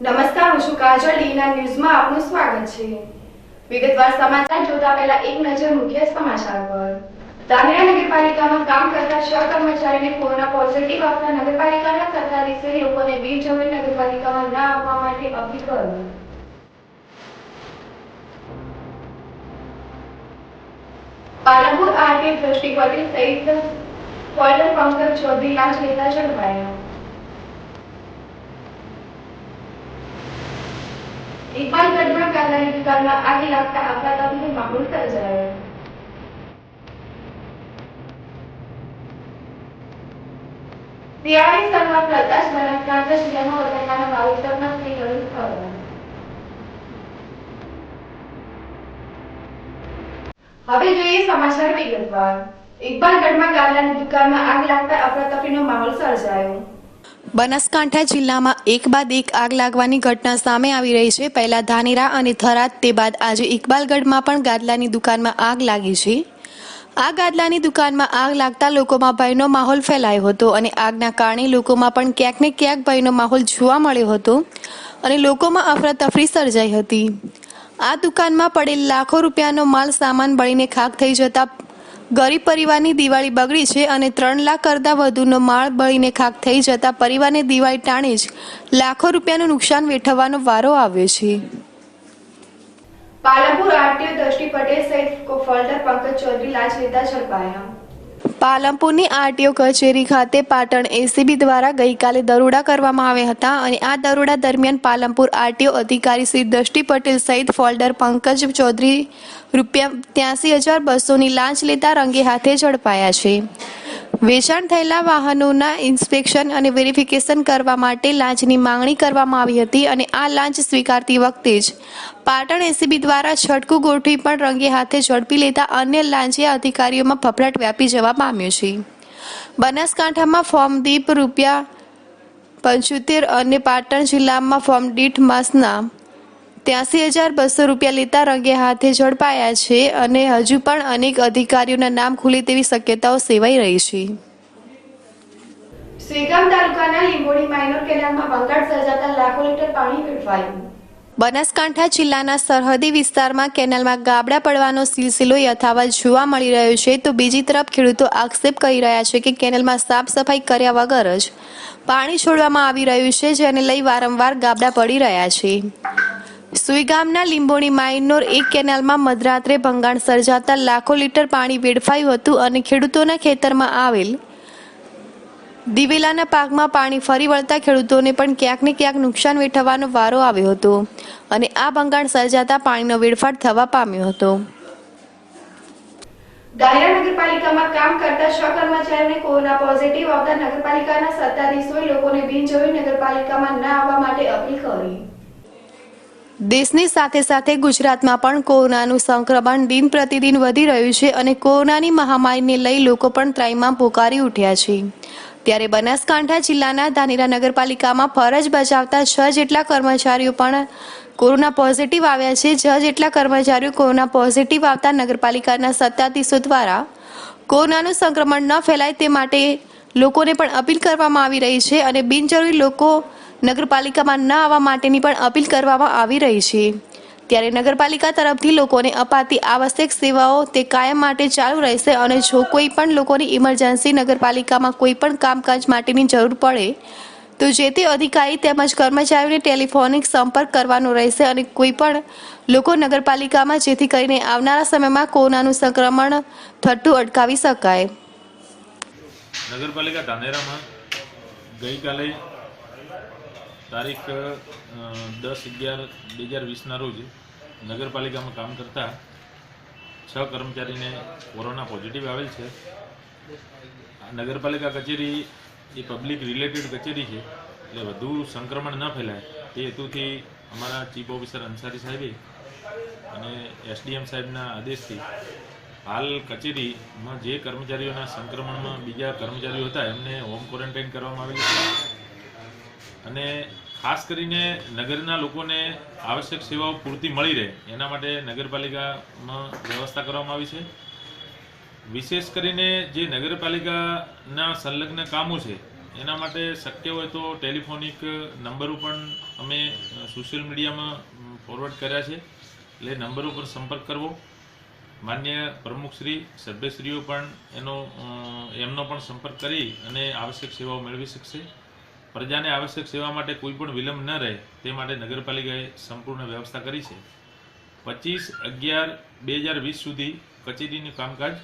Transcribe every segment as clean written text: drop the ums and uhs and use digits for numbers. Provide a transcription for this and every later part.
નમસ્કાર, હું છું કાજલ. ડીના ન્યૂઝમાં આપનું સ્વાગત છે. વિગતવાર સમાચાર જોતા પહેલા એક નજર મુખ્ય સમાચાર પર. ધાનેરા નગરપાલિકામાં કામ કરતા 6 કર્મચારીને કોરોના પોઝિટિવ આવતા નગરપાલિકાના સત્તાધીશોએ લોકોને બિનજરૂરી નગરપાલિકામાં ન આવવા માટે અપીલ કરી. પાલનપુર આરટી દ્રષ્ટિ પટેલ સહિત ફોલ્ડર પંકજ ચૌધરી લાંચ લેતા ઝડપાયા. ઇકબાલગઢમાં કાંદાની દુકાનમાં આગ લાગતા અફરાતફરીનો માહોલ સર્જાયો. દિવાળી શરૂઆત થતાં જ બનાસકાંઠા જિલ્લામાં બટાકાના વાવેતરમાં તેજી થયો. હવે જોઈએ સમાચાર વિગતવાર. ઇકબાલગઢમાં કાંદાની દુકાનમાં આગ લાગતા અફરાતફરીનો માહોલ સર્જાયો. બનાસકાંઠા જિલ્લામાં એક બાદ એક આગ લાગવાની ઘટના સામે આવી રહી છે. પહેલા ધાનેરા અને થરાદ, તે બાદ આજે ઇકબાલગઢમાં પણ ગાદલાની દુકાનમાં આગ લાગી છે. આ ગાદલાની દુકાનમાં આગ લાગતા લોકોમાં ભયનો માહોલ ફેલાયો હતો અને આગના કારણે લોકોમાં પણ ક્યાંક ને ક્યાંક ભયનો માહોલ જોવા મળ્યો હતો અને લોકોમાં અફરાતફરી સર્જાઈ હતી. આ દુકાનમાં પડેલ લાખો રૂપિયાનો માલ સામાન બળીને ખાખ થઈ જતા ગરીબ પરિવારની દિવાળી બગડી છે અને 3 લાખ કરતાં વધુનો માળ બળીને ખાખ થઈ જતા પરિવારને દિવાળી ટાણે જ લાખો રૂપિયાનું નુકસાન વેઠવવાનો વારો આવ્યો છે. પાલનપુર આરટીઓ દ્રષ્ટિ પટેલ સહિત ફોલ્ડર પંકજ ચૌધરી લાંચ લેતા ઝડપાયા. પાલનપુરની આરટીઓ કચેરી ખાતે પાટણ એસીબી દ્વારા ગઈકાલે દરોડા કરવામાં આવ્યા હતા અને આ દરોડા દરમિયાન પાલનપુર આરટીઓ અધિકારી શ્રી દ્રષ્ટિ પટેલ સહિત ફોલ્ડર પંકજ ચૌધરી ₹83,200ની લાંચ લેતા રંગે હાથે ઝડપાયા છે. વેચાણ થયેલા વાહનોના ઇન્સ્પેક્શન અને વેરિફિકેશન કરવા માટે લાંચની માંગણી કરવામાં આવી હતી અને આ લાંચ સ્વીકારતી વખતે જ પાટણ એસીબી દ્વારા છટકું ગોઠવી પણ રંગે હાથે ઝડપી લેતા અન્ય લાંચિયા અધિકારીઓમાં ફફડાટ વ્યાપી જવા પામ્યો છે. બનાસકાંઠામાં ફોર્મ દીઠ ₹75 અને પાટણ જિલ્લામાં ફોર્મ દીઠ માસના ₹83,200 લેતા રંગે હાથે ઝડપાયા છે અને હજુ પણ અનેક અધિકારીઓના નામ ખુલે તેવી શક્યતાઓ સેવાઈ રહી છે. શ્રીગામ તાલુકાના લીંબોડી માઇનોર કેનાલમાં બંગાળ સર્જાતા લાખો લીટર પાણી વેડફાયું. બનાસકાંઠા જિલ્લાના સરહદી વિસ્તારમાં કેનાલમાં ગાબડા પડવાનો સિલસિલો યથાવત જોવા મળી રહ્યો છે, તો બીજી તરફ ખેડૂતો આક્ષેપ કરી રહ્યા છે કે કેનાલમાં સાફ સફાઈ કર્યા વગર જ પાણી છોડવામાં આવી રહ્યું છે, જેને લઈ વારંવાર ગાબડા પડી રહ્યા છે. સુઈગામના લીંબોડી માઇનોર એક કેનાલમાં મધરાત્રે ભંગાણ સર્જાતા લાખો લીટર પાણી વેડફાયું હતું અને ખેડૂતોના ખેતરમાં આવેલ દિવેલાના પાકમાં પાણી ફરી વળતા ખેડૂતોને પણ ક્યાંક ને ક્યાંક નુકસાન વેઠવવાનો વારો આવ્યો હતો અને આ ભંગાણ સર્જાતા પાણીનો વેડફાટ થવા પામ્યો હતો. ધાનેરા નગરપાલિકામાં કામ કરતા 6 કર્મચારીઓને કોરોના પોઝિટિવ આવતા નગરપાલિકાના સત્તાધીશોએ લોકોને બિનજરૂરી નગરપાલિકામાં ન આવવા માટે અપીલ કરી. દેશની સાથે સાથે ગુજરાતમાં પણ કોરોનાનું સંક્રમણ દિન પ્રતિદિન વધી રહ્યું છે અને કોરોનાની મહામારીને લઈ લોકો પણ ત્રાહિમામ પોકારી ઉઠ્યા છે. ત્યારે બનાસકાંઠા જિલ્લાના ધાનેરા નગરપાલિકામાં ફરજ બજાવતા 6 જેટલા કર્મચારીઓ પણ કોરોના પોઝિટિવ આવ્યા છે. 6 જેટલા કર્મચારીઓ કોરોના પોઝિટિવ આવતા નગરપાલિકાના સત્તાધીશો દ્વારા કોરોનાનું સંક્રમણ ન ફેલાય તે માટે લોકોને પણ અપીલ કરવામાં આવી રહી છે અને બિનજરૂરી લોકો નગરપાલિકામાં ન આવવા માટેની પણ અપીલ કરવામાં આવી રહી છે. ત્યારે નગરપાલિકા તરફથી લોકોને અપાતી આવશ્યક સેવાઓ તે કાયમ માટે ચાલુ રહેશે અને જો કોઈ પણ લોકોની ઇમરજન્સી નગરપાલિકામાં કોઈ પણ કામકાજ માટેની જરૂર પડે તો જે તે અધિકારી તેમજ કર્મચારીઓને ટેલિફોનિક સંપર્ક કરવાનો રહેશે અને કોઈ પણ લોકો નગરપાલિકામાં, જેથી કરીને આવનારા સમયમાં કોરોનાનું સંક્રમણ થતું અટકાવી શકાય. નગરપાલિકા ધાનેરામાં ગઈકાલે તારીખ 10/11/2020ના રોજ નગરપાલિકામાં કામ કરતા 6 કર્મચારીને કોરોના પોઝિટિવ આવેલ છે. નગરપાલિકા કચેરી એ પબ્લિક રિલેટેડ કચેરી છે, એટલે વધુ સંક્રમણ ન ફેલાય તે હેતુથી અમારા ચીફ ઓફિસર અંસારી સાહેબે અને એસડીએમ સાહેબના આદેશથી હાલ કચેરીમાં જે કર્મચારીઓના સંક્રમણમાં બીજા કર્મચારીઓ હતા એમને હોમ ક્વોરન્ટાઇન કરવામાં આવેલું છે અને ખાસ કરીને નગરના લોકોને આવશ્યક સેવાઓ પૂરતી મળી રહે એના માટે નગરપાલિકામાં વ્યવસ્થા કરવામાં આવી છે. વિશેષ કરીને જે નગરપાલિકાના સંલગ્ન કામો છે એના માટે શક્ય હોય તો ટેલિફોનિક નંબર ઉપર અમે સોશિયલ મીડિયામાં ફોરવર્ડ કર્યા છે, એટલે નંબર ઉપર સંપર્ક કરવો. માન્ય પ્રમુખશ્રી સભ્યશ્રીઓ પણ એમનો પણ સંપર્ક કરી અને આવશ્યક સેવાઓ મેળવી શકશે. પ્રજાને આવશ્યક સેવા માટે કોઈ પણ વિલંબ ન રહે તે માટે નગરપાલિકાએ સંપૂર્ણ વ્યવસ્થા કરી છે. 25/11/2020 સુધી કચેરીનું કામકાજ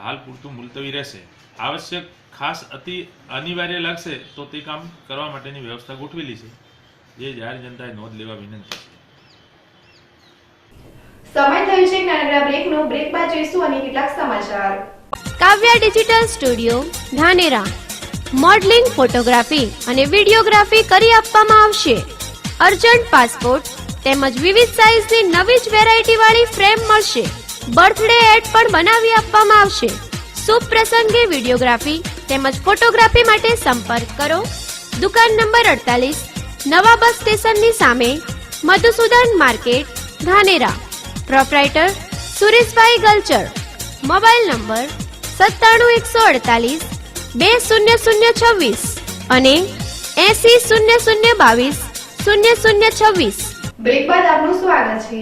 હાલ પૂરતું મુલતવી રહેશે. આવશ્યક ખાસ અતિ અનિવાર્ય લાગશે તો તે કામ કરવા માટેની વ્યવસ્થા ગોઠવેલી છે, જે જાહેર જનતાએ નોંધ લેવા વિનંતી છે. સમય થયું છે નાનકડા બ્રેકનો. બ્રેક બાદ જોઈશું અને કેટલાક સમાચાર. Kavya digital studio Dhanera modelling, photography અને વિડીયોગ્રાફી કરી આપવામાં આવશે. અર્જન્ટ પાસપોર્ટ તેમજ વિવિધ સાઇઝની નવી જ વેરાયટી વાળી ફ્રેમ મળશે. બર્થડે એડ પણ બનાવી આપવામાં આવશે. શુભ પ્રસંગે વિડીયોગ્રાફી તેમજ ફોટોગ્રાફી માટે સંપર્ક કરો. દુકાન નંબર 48, નવા બસ સ્ટેશનની સામે, Madhusudan market, Dhanera. Proprietor Sureshbhai Galchar. Mobile number 97 148 20026 અને 80 002 0026. બ્રેક બાદ આપનું સ્વાગત છે.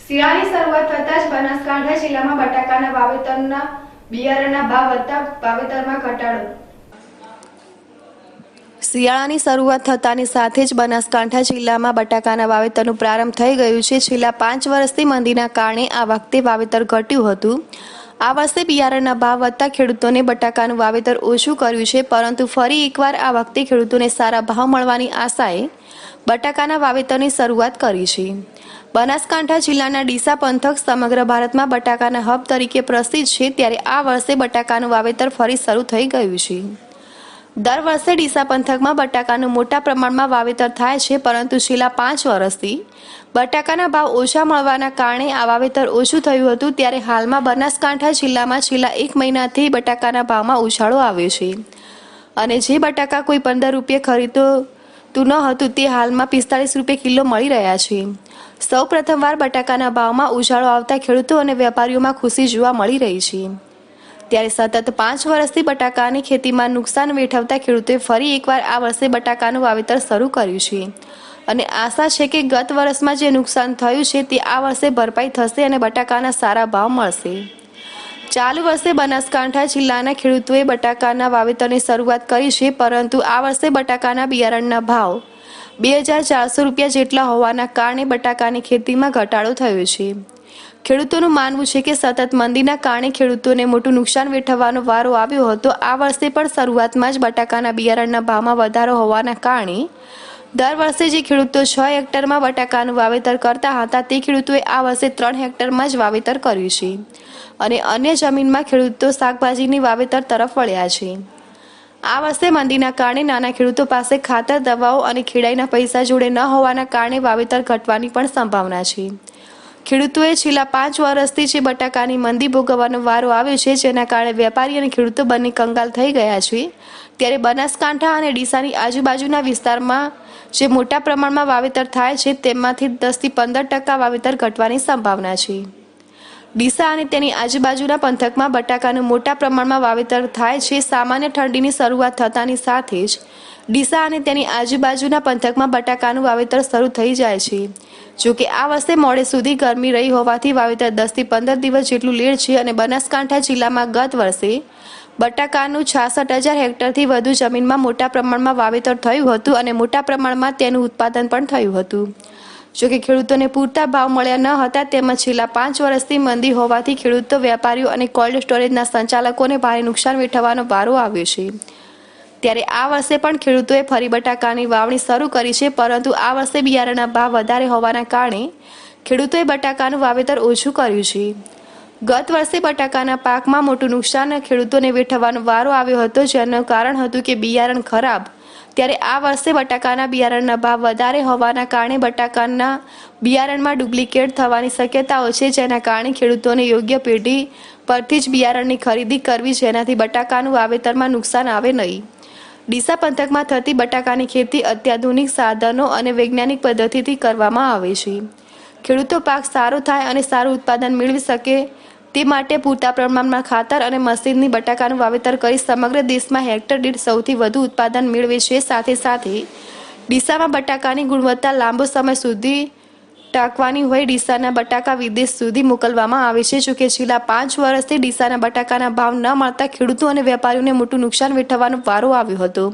શિયાળાની શરૂઆત થતાં જ બનાસકાંઠા જિલ્લામાં બટાકાના વાવેતરના બિયારણના ભાવ વધતા વાવેતરમાં ઘટાડો. શિયાળાની શરૂઆત થતાની સાથે જ બનાસકાંઠા જિલ્લામાં બટાકાના વાવેતરનું પ્રારંભ થઈ ગયું છે. છેલ્લા 5 વર્ષથી મંદીના કારણે આ વખતે વાવેતર ઘટ્યું હતું. આ વર્ષે બિયારણના ભાવ વધતા ખેડૂતોને બટાકાનું વાવેતર ઓછું કર્યું છે, પરંતુ ફરી એકવાર આ વખતે ખેડૂતોને સારા ભાવ મળવાની આશાએ બટાકાના વાવેતરની શરૂઆત કરી છે. બનાસકાંઠા જિલ્લાના ડીસા પંથક સમગ્ર ભારતમાં બટાકાના હબ તરીકે પ્રસિદ્ધ છે, ત્યારે આ વર્ષે બટાકાનું વાવેતર ફરી શરૂ થઈ ગયું છે. દર વર્ષે ડીસા પંથકમાં બટાકાનું મોટા પ્રમાણમાં વાવેતર થાય છે, પરંતુ છેલ્લા 5 વર્ષથી બટાકાના ભાવ ઓછા મળવાના કારણે આ વાવેતર ઓછું થયું હતું. ત્યારે હાલમાં બનાસકાંઠા જિલ્લામાં છેલ્લા 1 મહિનાથી બટાકાના ભાવમાં ઉછાળો આવ્યો છે અને જે બટાકા કોઈ 15 રૂપિયે ખરીદતું ન હતું તે હાલમાં 45 રૂપિયે કિલો મળી રહ્યા છે. સૌ પ્રથમવાર બટાકાના ભાવમાં ઉછાળો આવતા ખેડૂતો અને વેપારીઓમાં ખુશી જોવા મળી રહી છે. ત્યારે સતત 5 વર્ષથી બટાકાની ખેતીમાં નુકસાન વેઠવતા ખેડૂતોએ ફરી એકવાર આ વર્ષે બટાકાનું વાવેતર શરૂ કર્યું છે અને આશા છે કે ગત વર્ષમાં જે નુકસાન થયું છે તે આ વર્ષે ભરપાઈ થશે અને બટાકાના સારા ભાવ મળશે. ચાલુ વર્ષે બનાસકાંઠા જિલ્લાના ખેડૂતોએ બટાકાના વાવેતરની શરૂઆત કરી છે, પરંતુ આ વર્ષે બટાકાના બિયારણના ભાવ 2400 રૂપિયા જેટલા હોવાના કારણે બટાકાની ખેતીમાં ઘટાડો થયો છે. ખેડૂતોનું માનવું છે કે સતત મંદીના કારણે ખેડૂતોને મોટું નુકસાન વેઠવવાનો વારો આવ્યો હતો. આ વર્ષે પણ શરૂઆતમાં જ બટાકાના બિયારણના ભાવમાં વધારો હોવાના કારણે દર વર્ષે જે ખેડૂતો 6 હેક્ટરમાં બટાકાનું વાવેતર કરતા હતા તે ખેડૂતોએ આ વર્ષે 3 હેક્ટરમાં જ વાવેતર કર્યું છે અને અન્ય જમીનમાં ખેડૂતો શાકભાજીની વાવેતર તરફ વળ્યા છે. આ વર્ષે મંદીના કારણે નાના ખેડૂતો પાસે ખાતર, દવાઓ અને ખેડાઈના પૈસા જોડે ન હોવાના કારણે વાવેતર ઘટવાની પણ સંભાવના છે. ખેડૂતોએ છેલ્લા 5 વર્ષથી જે બટાકાની મંદી ભોગવવાનો વારો આવ્યો છે, જેના કારણે વેપારી અને ખેડૂતો બંને કંગાલ થઈ ગયા છે. ત્યારે બનાસકાંઠા અને ડીસાની આજુબાજુના વિસ્તારમાં જે મોટા પ્રમાણમાં વાવેતર થાય છે તેમાંથી 10 થી 15% વાવેતર ઘટવાની સંભાવના છે. ડીસા અને તેની આજુબાજુના પંથકમાં બટાકાનું મોટા પ્રમાણમાં વાવેતર થાય છે. સામાન્ય ઠંડીની શરૂઆત થતાની સાથે જ ડીસા અને તેની આજુબાજુના પંથકમાં બટાકાનું વાવેતર શરૂ થઈ જાય છે. જોકે આ વર્ષે મોડે સુધી ગરમી રહી હોવાથી વાવેતર 10 થી 15 દિવસ જેટલું લેટ છે અને બનાસકાંઠા જિલ્લામાં ગત વર્ષે બટાકાનું 66,000 હેક્ટરથી વધુ જમીનમાં મોટા પ્રમાણમાં વાવેતર થયું હતું અને મોટા પ્રમાણમાં તેનું ઉત્પાદન પણ થયું હતું. જોકે ખેડૂતોને પૂરતા ભાવ મળ્યા ન હતા, તેમજ છેલ્લા 5 વર્ષથી મંદી હોવાથી ખેડૂતો, વેપારીઓ અને કોલ્ડ સ્ટોરેજના સંચાલકોને ભારે નુકસાન વેઠવવાનો વારો આવ્યો છે. ત્યારે આ વર્ષે પણ ખેડૂતોએ ફરી બટાકાની વાવણી શરૂ કરી છે, પરંતુ આ વર્ષે બિયારણના ભાવ વધારે હોવાના કારણે ખેડૂતોએ બટાકાનું વાવેતર ઓછું કર્યું છે. ગત વર્ષે બટાકાના પાકમાં મોટું નુકસાન ખેડૂતોને વેઠવવાનો વારો આવ્યો હતો, જેનું કારણ હતું કે બિયારણ ખરાબ. ત્યારે આ વર્ષે બટાકાના બિયારણના ભાવ વધારે હોવાના કારણે બટાકાના બિયારણમાં ડુપ્લિકેટ થવાની શક્યતાઓ છે, જેના કારણે ખેડૂતોને યોગ્ય પેઢી પરથી જ બિયારણની ખરીદી કરવી, જેનાથી બટાકાનું વાવેતરમાં નુકસાન આવે નહીં. ડીસા પંથકમાં થતી બટાકાની ખેતી અત્યાધુનિક સાધનો અને વૈજ્ઞાનિક પદ્ધતિથી કરવામાં આવે છે. ખેડૂતો પાક સારો થાય અને સારું ઉત્પાદન મેળવી શકે તે માટે પૂરતા પ્રમાણમાં ખાતર અને મશીનની બટાકાનું વાવેતર કરી સમગ્ર દેશમાં હેક્ટર દીઠ સૌથી વધુ ઉત્પાદન મેળવે છે. સાથે સાથે ડીસામાં બટાકાની ગુણવત્તા લાંબો સમય સુધી ટાંકવાની હોય ડીસાના બટાકા વિદેશ સુધી મોકલવામાં આવે છે. જોકે છેલ્લા 5 વર્ષથી ડીસાના બટાકાના ભાવ ન મળતા ખેડૂતો અને વેપારીઓને મોટું નુકસાન વેઠવવાનો વારો આવ્યો હતો.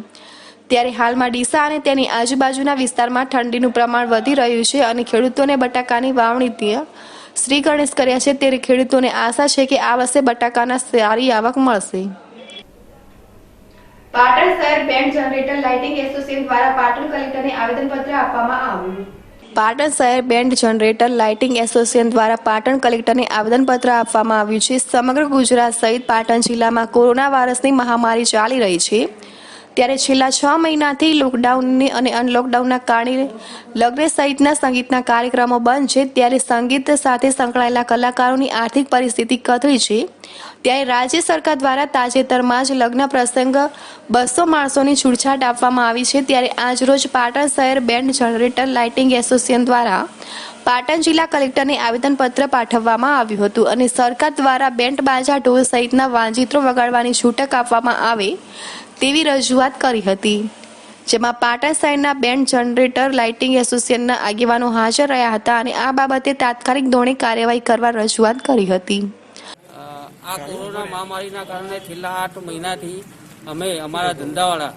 ત્યારે હાલમાં ડીસા અને તેની આજુબાજુના વિસ્તારમાં ઠંડીનું પ્રમાણ વધી રહ્યું છે અને ખેડૂતોને બટાકાની વાવણી શ્રી ગણેશ કર્યા છે. ત્યારે ખેડૂતોને આશા છે કે આ વર્ષે બટાકાના સારી આવક મળશે. પાટણ શહેર બેન્ડ જનરેટર લાઇટિંગ એસોસિએશન દ્વારા પાટણ કલેક્ટરને આવેદનપત્ર આપવામાં આવ્યું. પાટણ શહેર બેન્ડ જનરેટર લાઇટિંગ એસોસિએશન દ્વારા પાટણ કલેક્ટરને આવેદનપત્ર આપવામાં આવ્યું છે. સમગ્ર ગુજરાત સહિત પાટણ જિલ્લામાં કોરોના વાયરસની મહામારી ચાલી રહી છે. ત્યારે છેલ્લા 6 મહિનાથી લોકડાઉનની અને અનલોકડાઉનના કારણે લગ્ન સહિતના સંગીતના કાર્યક્રમો બંધ છે. ત્યારે સંગીત સાથે સંકળાયેલા કલાકારોની આર્થિક પરિસ્થિતિ કથળી છે. ત્યારે રાજ્ય સરકાર દ્વારા તાજેતરમાં જ લગ્ન પ્રસંગ 200 માણસોની છૂટછાટ આપવામાં આવી છે. ત્યારે આજરોજ પાટણ શહેર બેન્ડ જનરેટર લાઇટિંગ એસોસિએશન દ્વારા પાટણ જિલ્લા કલેક્ટરને આવેદનપત્ર પાઠવવામાં આવ્યું હતું અને સરકાર દ્વારા બેન્ડ બાજા ઢોલ સહિતના વાંજિત્રો વગાડવાની છૂટક આપવામાં આવે તેવી રજૂઆત કરી હતી. જેમાં પાટણ શહેરના બેન્ડ જનરેટર લાઇટિંગ એસોસિએશનના આગેવાનો હાજર રહ્યા હતા અને આ બાબતે તાત્કાલિક ધોરણે કાર્યવાહી કરવા રજૂઆત કરી હતી. આ કોરોના મહામારીના કારણે છેલ્લા 8 મહિનાથી અમે અમારા ધંધાવાળા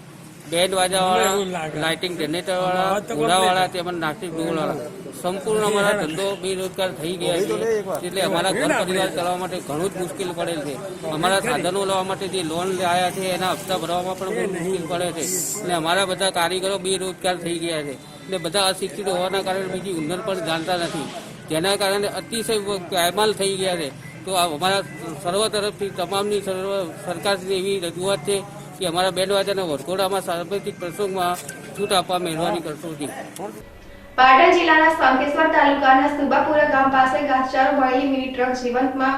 બેન્ડ વાજાવાળા લાઇટિંગ જનરેટરવાળા ઘોડાવાળા તેમજ નાસ્તિક ઢોલવાળા સંપૂર્ણ અમારા ધંધો બેરોજગાર થઈ ગયા છે. એટલે અમારા ઘર પરિવાર ચલાવવા માટે ઘણું જ મુશ્કેલ પડેલ છે. અમારા સાધનો લેવા માટે જે લોન લાયા છે એના હપ્તા ભરવામાં પણ બહુ મુશ્કેલ પડે છે. અને અમારા બધા કારીગરો બેરોજગાર થઈ ગયા છે. એટલે બધા અશિક્ષિત હોવાના કારણે બીજી હુનર પણ જાણતા નથી, જેના કારણે અતિશય પાયમાલ થઈ ગયા છે. તો અમારા સર્વ તરફથી તમામની સરકારશ્રી એવી રજૂઆત છે કે અમારા બેન્ડ વાજાના વરઘોડામાં સાર્વત્રિક પ્રસંગમાં છૂટ આપવા મહેરબાની કરશો. પાટણ જિલ્લાના શંખેશ્વર તાલુકાના સુબાપુરા ગામ પાસે ઘાસચારો ભરેલી મિની ટ્રક જીવંતમાં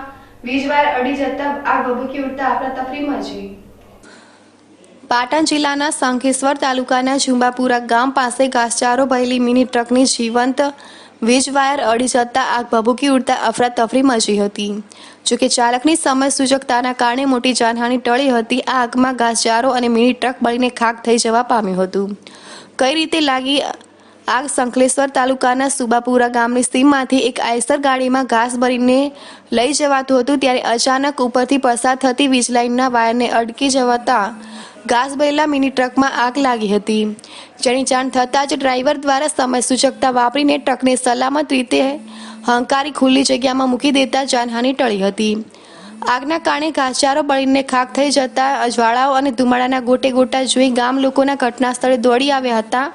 વીજ વાયર અડી જતા આગ ભભૂકી ઉઠતા અફરાતફરી મચી. પાટણ જિલ્લાના શંખેશ્વર તાલુકાના જુંબાપુરા ગામ પાસે ઘાસચારો ભરેલી મિની ટ્રકની જીવંત વીજ વાયર અડી જતા આગ ભભૂકી ઉડતા અફરાતફરી મચી હતી. જોકે ચાલકની સમય સૂચકતાના કારણે મોટી જાનહાની ટળી હતી. આ આગમાં ઘાસચારો અને મિની ટ્રક બળીને ખાક થઈ જવા પામ્યું હતું. કઈ રીતે લાગી આગ? શંખેશ્વર તાલુકાના સુબાપુરા ગામની સીમમાંથી એક આઈસર ગાડીમાં ઘાસ ભરીને લઈ જવાતું હતું. ત્યારે અચાનક ઉપરથી પસાર થતી વીજ લાઇનના વાયરને અડકી જવાતા ઘાસ ભરેલા મિની ટ્રકમાં આગ લાગી હતી. જેની જાણ થતાં જ ડ્રાઈવર દ્વારા સમય સૂચકતા વાપરીને ટ્રકને સલામત રીતે હંકારી ખુલ્લી જગ્યામાં મૂકી દેતા જાનહાની ટળી હતી. આગના કારણે ઘાસચારો બળીને ખાક થઈ જતા અજવાળાઓ અને ધુમાડાના ગોટે ગોટા જોઈ ગામ લોકોના ઘટના સ્થળે દોડી આવ્યા હતા.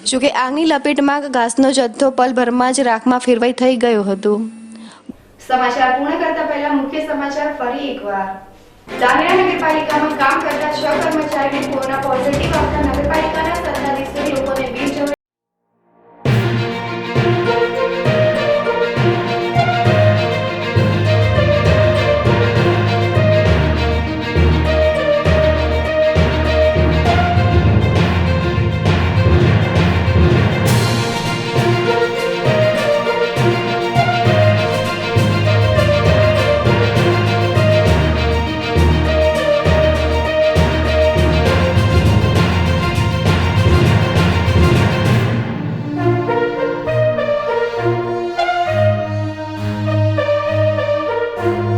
જોકે આગની લપેટમાં ઘાસનો જથ્થો પલભરમાં જ રાખમાં ફેરવાઈ થઈ ગયો હતો. સમાચાર પૂર્ણ કરતા પહેલા મુખ્ય સમાચાર ફરી એકવાર. ધાનેરા નગરપાલિકામાં કામ કરતા 6 કર્મચારીને કોરોના પોઝિટિવ આવતા નગરપાલિકાના સત્તાધીશોએ લોકોને બિનજરૂરી